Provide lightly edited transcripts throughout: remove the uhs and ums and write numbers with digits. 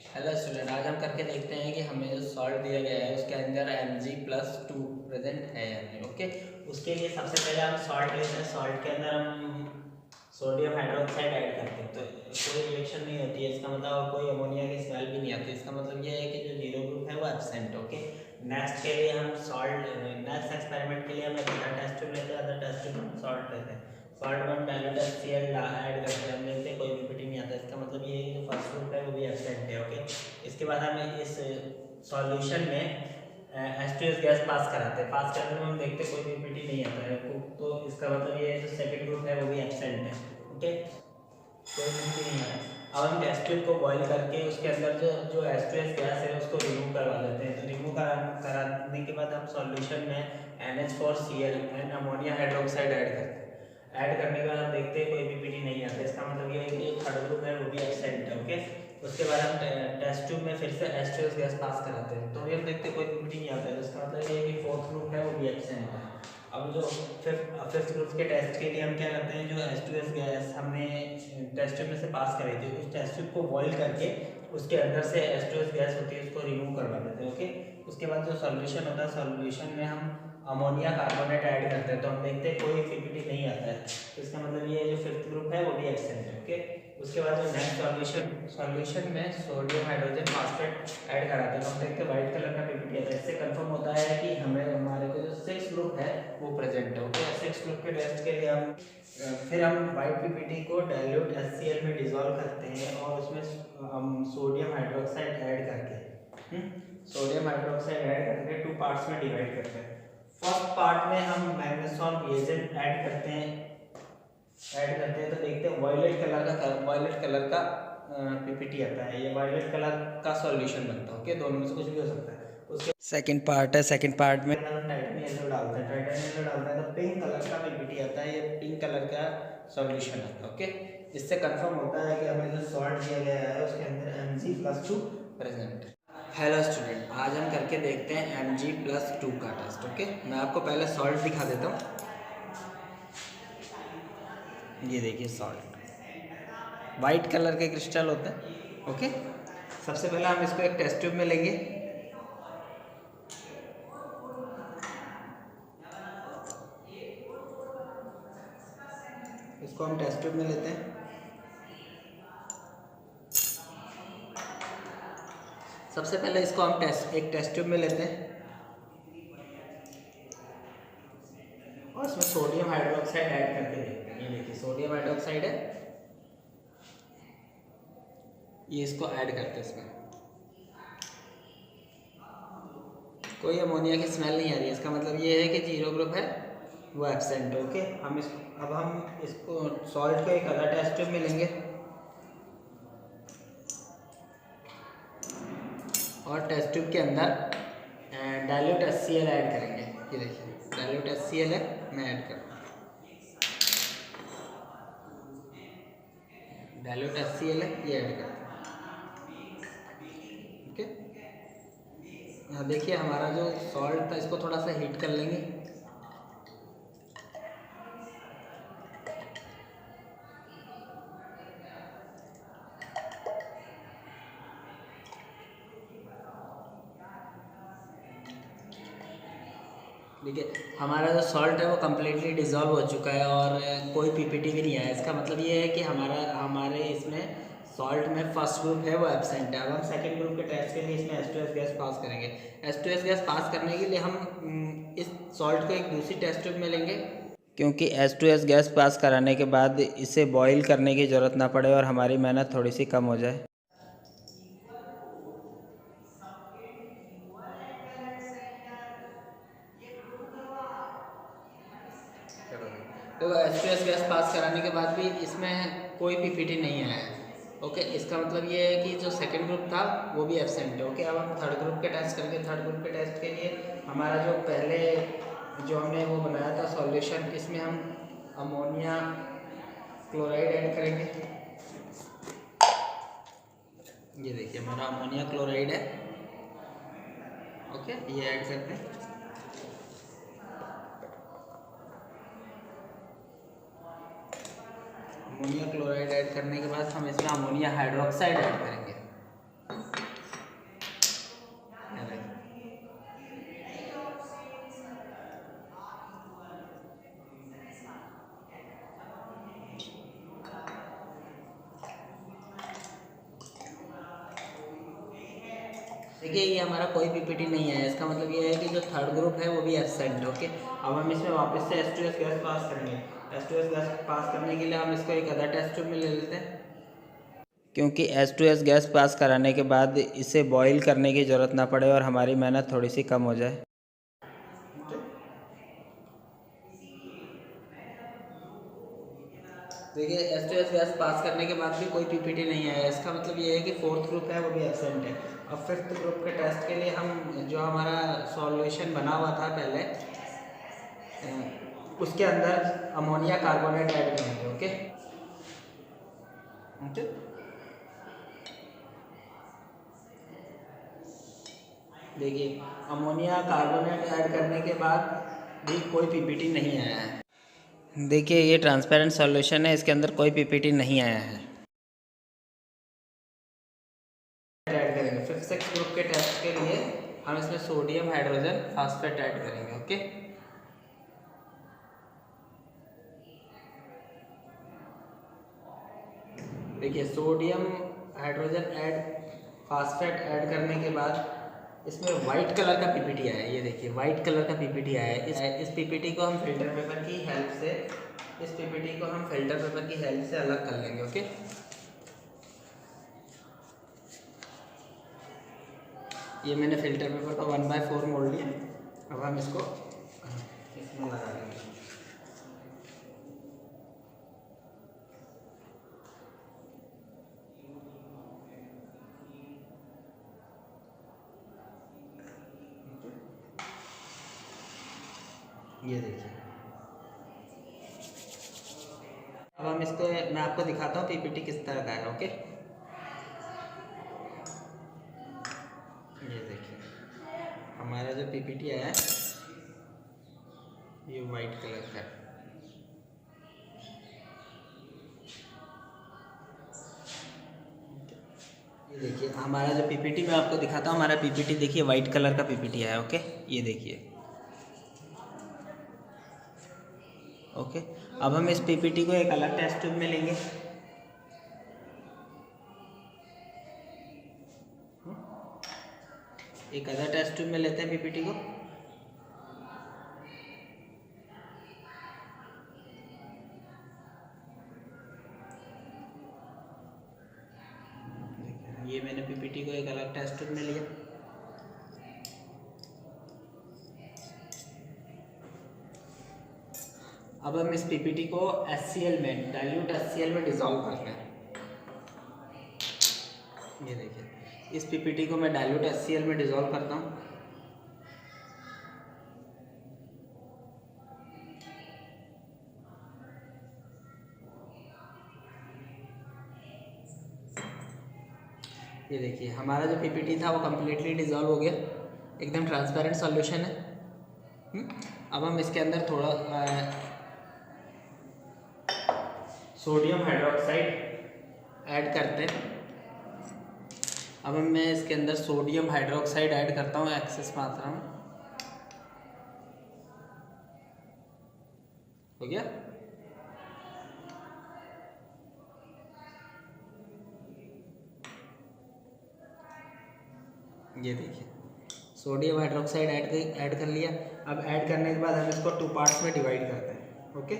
Hello student, आज हम करके देखते हैं कि हमें जो सॉल्ट दिया गया है उसके अंदर Mg+2 प्रेजेंट है या नहीं। ओके, उसके लिए सबसे पहले हम सॉल्ट लेते हैं। सॉल्ट के अंदर हम सोडियम हाइड्रोक्साइड ऐड करते हैं तो कोई रिएक्शन नहीं होती है, इसका मतलब, और कोई अमोनिया की स्मेल भी नहीं आती। इसका मतलब ये है कि जो जीरो ग्रुप है वो एब्सेंट है। ओके, नेक्स्ट के लिए हम नेक्स्ट एक्सपेरिमेंट के लिए हम एक अदर टेस्ट ट्यूब लेते हैं। अदर टेस्ट ट्यूब में सॉल्ट लेते हैं। सॉल्ट में हम डाइल्यूट HCl ऐड करते हैं। हम देखते हैं कोई पीपीटी नहीं आता। इसका मतलब ये है कि जो फर्स्ट ग्रुप है वो भी एब्सेंट है। ओके, इसके बाद हम इस सॉल्यूशन में H2S गैस पास कराते हैं। पास करने में हम देखते हैं कोई पीपीटी नहीं आता है, तो इसका मतलब ये है जो सेकंड ग्रुप है वो भी एब्सेंट है। ओके, कोई पीपीटी नहीं आता। अब हम टेस्ट ट्यूब को बॉईल करके उसके अंदर जो जो H2S गैस है उसको रिमूव करवा देते हैं। तो रिमूव कराने के बाद हम सॉल्यूशन में NH4Cl and ammonia hydroxide add करते हैं। ऐड करने के बाद हम देखते हैं कोई पीपीटी नहीं आता। इसका मतलब ये है कि थर्ड ग्रुप है वो भी एब्सेंट है। ओके, उसके बाद हम टेस्ट ट्यूब में फिर से H2S गैस पास कराते हैं तो ये हम देखते हैं कोई पीपीटी नहीं आता है। इसका मतलब ये है कि फोर्थ ग्रुप है वो भी एब्सेंट है। अब जो फिफ्थ ग्रुप के टेस्ट के लिए हम क्या करते हैं, जो H2S गैस हमने टेस्ट ट्यूब में से पास कराई थी उस टेस्ट ट्यूब को बॉईल करके उसके अंदर से H2S गैस होती है उसको रिमूव करवा देते हैं। ओके, उसके बाद जो सॉल्यूशन होता है, सॉल्यूशन में हम अमोनिया कार्बोनेट ऐड करते हैं तो हम देखते हैं कोई पीपीटी नहीं आता है। तो इसका मतलब ये जो फिफ्थ ग्रुप है वो भी एब्सेंट है। ओके, उसके बाद जो नेक्स्ट सॉल्यूशन में सोडियम हाइड्रोजन फास्फेट ऐड कराते हैं तो हम देखते हैं व्हाइट कलर का पीपीटी आता है। इससे कंफर्म होता है कि हमारे को जो सिक्स ग्रुप है वो प्रेजेंट है। ओके, सिक्स ग्रुप के टेस्ट के लिए फिर हम व्हाइट पीपीटी को डाइल्यूट HCl में डिसॉल्व करते हैं और उसमें हम सोडियम हाइड्रोक्साइड ऐड करके सोडियम हाइड्रोक्साइड ऐड करके टू पार्ट्स में डिवाइड करते हैं। फर्स्ट पार्ट में हम मैग्नेसियम रिएजेंट ऐड करते हैं तो देखते हैं वायलेट कलर का पीपीटी आता है। ये वायलेट कलर का सॉल्यूशन बनता है। ओके, दोनों में से कुछ भी हो सकता है। उसके सेकंड पार्ट है, सेकंड पार्ट में हम टाइटेनियम येलो डालते हैं तो पिंक कलर का पीपीटी आता है। ये पिंक कलर का सॉल्यूशन आता है। ओके, इससे कंफर्म होता है कि हमें जो सॉल्ट दिया गया है उसके अंदर Mg+2 प्रेजेंट है। हेलो स्टूडेंट, आज हम करके देखते हैं Mg+2 का टेस्ट। ओके, मैं आपको पहले सॉल्ट दिखा देता हूँ। ये देखिए सॉल्ट वाइट कलर के क्रिस्टल होते हैं। ओके, सबसे पहले हम इसको एक टेस्ट ट्यूब में लेंगे। इसको हम टेस्ट ट्यूब में लेते हैं। सबसे पहले इसको हम एक टेस्ट ट्यूब में लेते हैं और इसमें सोडियम हाइड्रोक्साइड ऐड करके देखते हैं। ये देखिए सोडियम हाइड्रोक्साइड है, ये इसको ऐड करते हैं। इसमें कोई अमोनिया की स्मेल नहीं आ रही है। इसका मतलब ये है कि जीरो ग्रुप है वो एब्सेंट है। ओके, अब हम इसको सॉल्ट को एक अलग टेस्ट ट्यूब में लेंगे और टेस्ट ट्यूब के अंदर डाइल्यूट HCl ऐड करेंगे। ये देखिए डाइल्यूट HCl है, मैं ऐड कर रहा हूँ। डाइल्यूट HCl है, ये ऐड करते हैं। ओके, यहाँ देखिए हमारा जो सॉल्ट था इसको थोड़ा सा हीट कर लेंगे। ठीक है, हमारा जो सॉल्ट है वो कम्प्लीटली डिज़ोल्व हो चुका है और कोई पीपीटी भी नहीं आया। इसका मतलब ये है कि हमारे इसमें सॉल्ट में फर्स्ट ग्रुप है वो एब्सेंट है। अब हम सेकंड ग्रुप के टेस्ट के लिए इसमें H2S गैस पास करेंगे। H2S गैस पास करने के लिए हम इस सॉल्ट को एक दूसरी टेस्ट ट्यूब में लेंगे, क्योंकि H2S गैस पास कराने के बाद इसे बॉईल करने की ज़रूरत ना पड़े और हमारी मेहनत थोड़ी सी कम हो जाए। तो H2S गैस पास कराने के बाद भी इसमें कोई पीपीटी नहीं आया है। ओके, इसका मतलब ये है कि जो सेकंड ग्रुप था वो भी एब्सेंट है। ओके, अब हम थर्ड ग्रुप के टेस्ट करेंगे। थर्ड ग्रुप के टेस्ट के लिए हमारा जो पहले जो हमने वो बनाया था सॉल्यूशन, इसमें हम अमोनिया क्लोराइड ऐड करेंगे। ये देखिए हमारा अमोनिया क्लोराइड है। ओके, ये ऐड करते हैं। अमोनिया क्लोराइड ऐड करने के बाद हम इसमें अमोनिया हाइड्रोक्साइड ऐड करेंगे। देखिए ये हमारा कोई पीपीटी नहीं है, इसका मतलब ये है कि जो थर्ड ग्रुप है वो भी एब्सेंट है। ओके, अब हम इसमें वापस से H2S गैस पास करेंगे। H2S गैस पास करने के लिए हम इसको एक अदर टेस्ट ट्यूब में ले लेते हैं, क्योंकि H2S गैस पास कराने के बाद इसे बॉईल करने की ज़रूरत ना पड़े और हमारी मेहनत थोड़ी सी कम हो जाए। देखिए H2S गैस पास करने के बाद भी कोई पीपीटी नहीं है, इसका मतलब ये है कि फोर्थ ग्रुप है वो भी एब्सेंट है। अब फिफ्थ ग्रुप के टेस्ट के लिए हम जो हमारा सॉल्यूशन बना हुआ था पहले उसके अंदर अमोनिया कार्बोनेट ऐड करेंगे। ओके ओके, देखिए अमोनिया कार्बोनेट ऐड करने के बाद भी कोई पीपीटी नहीं आया है। देखिए ये ट्रांसपेरेंट सॉल्यूशन है, इसके अंदर कोई पीपीटी नहीं आया है। ऐड करेंगे फिफ्थ सिक्स ग्रुप के टेस्ट के लिए हम इसमें सोडियम हाइड्रोजन फास्फेट ऐड करेंगे। ओके, देखिए सोडियम हाइड्रोजन फास्फेट ऐड करने के बाद इसमें वाइट कलर का पीपीटी आया है। ये देखिए वाइट कलर का पीपीटी आया है। इस पीपीटी को हम फिल्टर पेपर की हेल्प से अलग कर लेंगे। ओके, ये मैंने फिल्टर पेपर को 1/4 मोड़ लिया। अब हम इसको इसमें लगा देंगे। ये देखिए, अब हम इसको मैं आपको दिखाता हूँ पीपीटी किस तरह का है। ओके, ये देखिए हमारा जो पीपीटी आया है ये वाइट कलर का है। ये देखिए हमारा जो पीपीटी मैं आपको दिखाता हूँ, हमारा पीपीटी देखिए वाइट कलर का पीपीटी है। ओके, ये देखिए। ओके, अब हम इस पीपीटी को एक अलग टेस्ट ट्यूब में लेंगे। एक अदर टेस्ट ट्यूब में लेते हैं पीपीटी को। ये मैंने पीपीटी को एक अलग टेस्ट ट्यूब में लिया। अब हम इस पीपीटी को HCl में डाइल्यूट HCl में डिसॉल्व करते हैं। ये देखिए इस पीपीटी को मैं डाइल्यूट HCl में डिसॉल्व करता हूँ। ये देखिए हमारा जो पीपीटी था वो कम्प्लीटली डिसॉल्व हो गया, एकदम ट्रांसपेरेंट सॉल्यूशन है। अब हम इसके अंदर थोड़ा सोडियम हाइड्रोक्साइड ऐड करते हैं। अब मैं इसके अंदर सोडियम हाइड्रोक्साइड ऐड करता हूँ एक्सेस मात्रा में। हो गया, ये देखिए सोडियम हाइड्रोक्साइड ऐड कर लिया। अब ऐड करने के बाद हम इसको 2 पार्ट्स में डिवाइड करते हैं। ओके,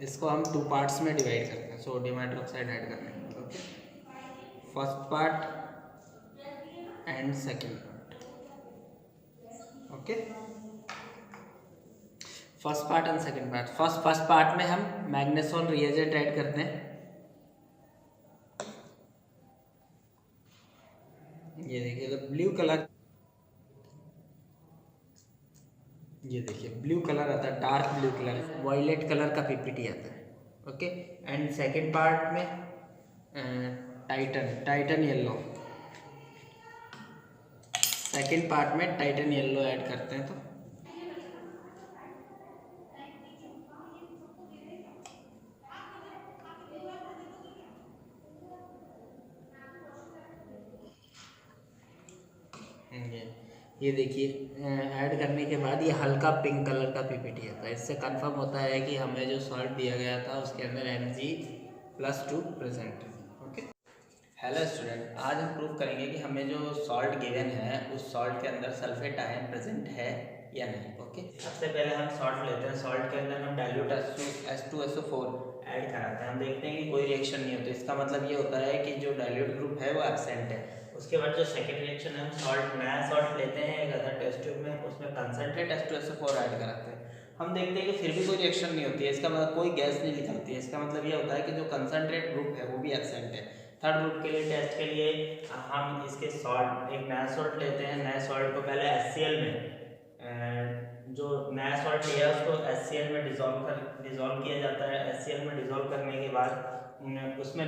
इसको हम 2 पार्ट्स में डिवाइड करते हैं सोडियम हाइड्रोक्साइड ऐड करने के बाद। Okay, first part and second part. Okay, first part and second part. First part में हम मैग्नेसोल रिएजेंट ऐड करते हैं। ये देखिए तो ब्लू कलर, ये देखिए ब्लू कलर आता है, dark blue colour, violet colour का पीपीटी आता है। ओके, एंड सेकंड पार्ट में टाइटन येलो, सेकंड पार्ट में टाइटन येलो ऐड करते हैं। तो ये देखिए ऐड करने के बाद ये हल्का पिंक कलर का पीपीटी आता है। इससे कंफर्म होता है कि हमें जो सॉल्ट दिया गया था उसके अंदर Mg+2 प्रेजेंट है। ओके, हेलो स्टूडेंट, आज हम प्रूव करेंगे कि हमें जो सॉल्ट गिवन है उस सॉल्ट के अंदर सल्फेट आयन प्रेजेंट है या नहीं। ओके, सबसे पहले हम सॉल्ट लेते हैं। सॉल्ट के अंदर हम डाइल्यूट H2SO4 ऐड कराते हैं। हम देखते हैं कि कोई रिएक्शन नहीं होती। इसका मतलब ये होता है कि जो डाइल्यूट ग्रुप है वो एब्सेंट है। उसके बाद जो सेकेंड रिएक्शन है, हम सॉल्ट नया सॉल्ट लेते हैं एक अदर टेस्ट ट्यूब में, उसमें कंसनट्रेट H2SO4 ऐड कराते हैं। हम देखते हैं कि फिर भी कोई रिएक्शन नहीं होती है। इसका मतलब कोई गैस नहीं निकलती है। इसका मतलब ये होता है कि जो कंसनट्रेट ग्रुप है वो भी एब्सेंट है। थर्ड ग्रुप के लिए टेस्ट के लिए हम इसके सॉल्ट एक नया सॉल्ट लेते हैं। नए सॉल्ट को पहले HCl में जो नया सॉल्ट लिया है उसको HCl में डिज़ोल्व किया जाता है। HCl में डिज़ोल्व करने के बाद उसमें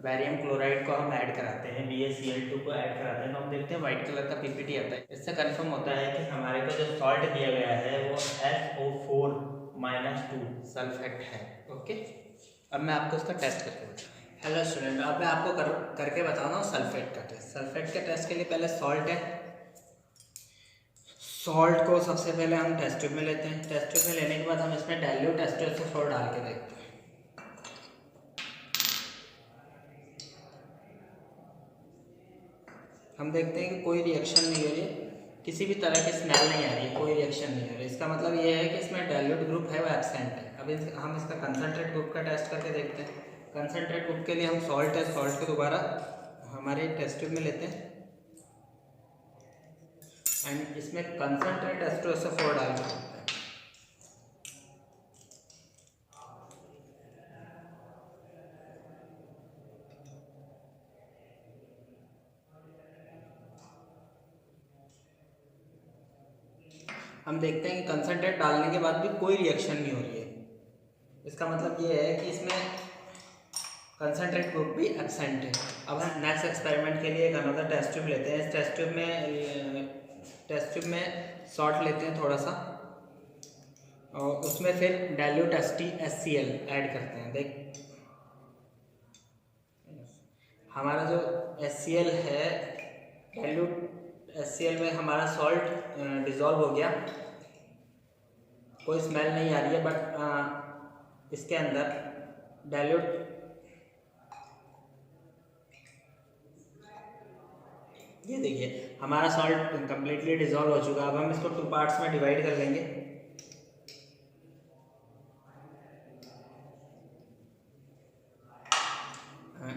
बैरियम क्लोराइड को हम ऐड कराते हैं, BaCl2 को ऐड कराते हैं। तो हम देखते हैं व्हाइट कलर का पीपीटी आता है। इससे कंफर्म होता है कि हमारे को जो सॉल्ट दिया गया है वो SO4-2 सल्फेट है। ओके, अब मैं आपको उसका टेस्ट करके बताऊँ। हेलो स्टूडेंट, अब मैं आपको करके बता रहा हूँ सल्फेट का टेस्ट। सल्फेट के टेस्ट के लिए पहले सॉल्ट है। सॉल्ट को सबसे पहले हम टेस्ट ट्यूब में लेते हैं। टेस्ट ट्यूब में लेने के बाद हम इसमें डाइल्यूट H2SO4 डाल के देखते हैं। हम देखते हैं कि कोई रिएक्शन नहीं हो रही, किसी भी तरह की स्मेल नहीं आ रही है, कोई रिएक्शन नहीं हो रही। इसका मतलब ये है कि इसमें डाइल्यूट ग्रुप है वो एब्सेंट है। अब हम इसका कंसनट्रेट ग्रुप का टेस्ट करके देखते हैं। कंसनट्रेट ग्रुप के लिए हम सॉल्ट है, सॉल्ट को दोबारा हमारे टेस्ट ट्यूब में लेते हैं एंड इसमें कंसनट्रेट H2SO4 डाल के देखते हैं। हम देखते हैं कि कंसनट्रेट डालने के बाद भी कोई रिएक्शन नहीं हो रही है। इसका मतलब ये है कि इसमें कंसनट्रेट ग्रुप भी एब्सेंट है। अब हम नेक्स्ट एक्सपेरिमेंट के लिए एक अनदर टेस्ट ट्यूब लेते हैं। इस टेस्ट ट्यूब में सॉल्ट लेते हैं थोड़ा सा और उसमें फिर डाइल्यूट HCl ऐड करते हैं। देख, हमारा जो HCl है, डाइल्यूट HCl में हमारा सॉल्ट डिज़ोल्व हो गया। कोई स्मेल नहीं आ रही है, बट इसके अंदर डाइल्यूट ये देखिए हमारा सॉल्ट कंप्लीटली डिज़ोल्व हो चुका है। अब हम इसको 2 पार्ट्स में डिवाइड कर लेंगे।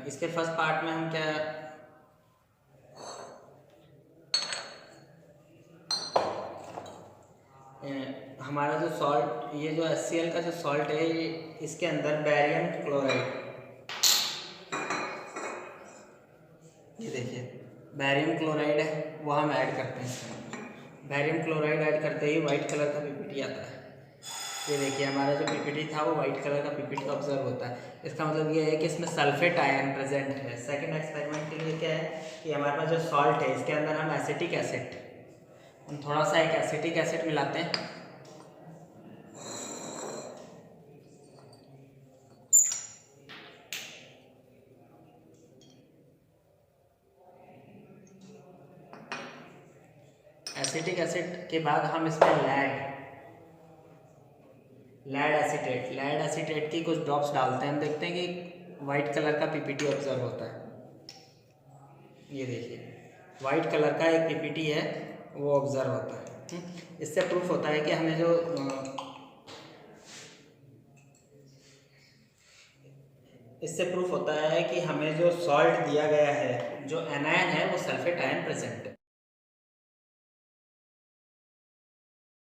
इसके फर्स्ट पार्ट में हम क्या हमारा जो सॉल्ट, ये जो HCl का जो सॉल्ट है, ये इसके अंदर बैरियम क्लोराइड, ये देखिए बैरियम क्लोराइड है वो हम ऐड करते हैं इसके अंदर। बैरियम क्लोराइड ऐड करते ही वाइट कलर का पीपीटी आता है। ये देखिए हमारा जो पीपीटी था वो वाइट कलर का पीपीटी ऑब्जर्व होता है। इसका मतलब ये है कि इसमें सल्फेट आयन प्रेजेंट है। सेकंड एक्सपेरिमेंट के लिए क्या है कि हमारे पास जो सॉल्ट है इसके अंदर हम एसिटिक एसिड, हम थोड़ा सा एक एसिटिक एसिड मिलाते हैं। एसिटिक एसिड के बाद हम इसमें लेड एसीटेट की कुछ ड्रॉप्स डालते हैं। हम देखते हैं कि वाइट कलर का पीपीटी ऑब्जर्व होता है। ये देखिए वाइट कलर का एक पीपीटी है वो ऑब्जर्व होता है। इससे प्रूफ होता है कि हमें जो इससे प्रूफ होता है कि हमें जो सॉल्ट दिया गया है, जो एनायन है, वो सल्फेट आयन प्रेजेंट है।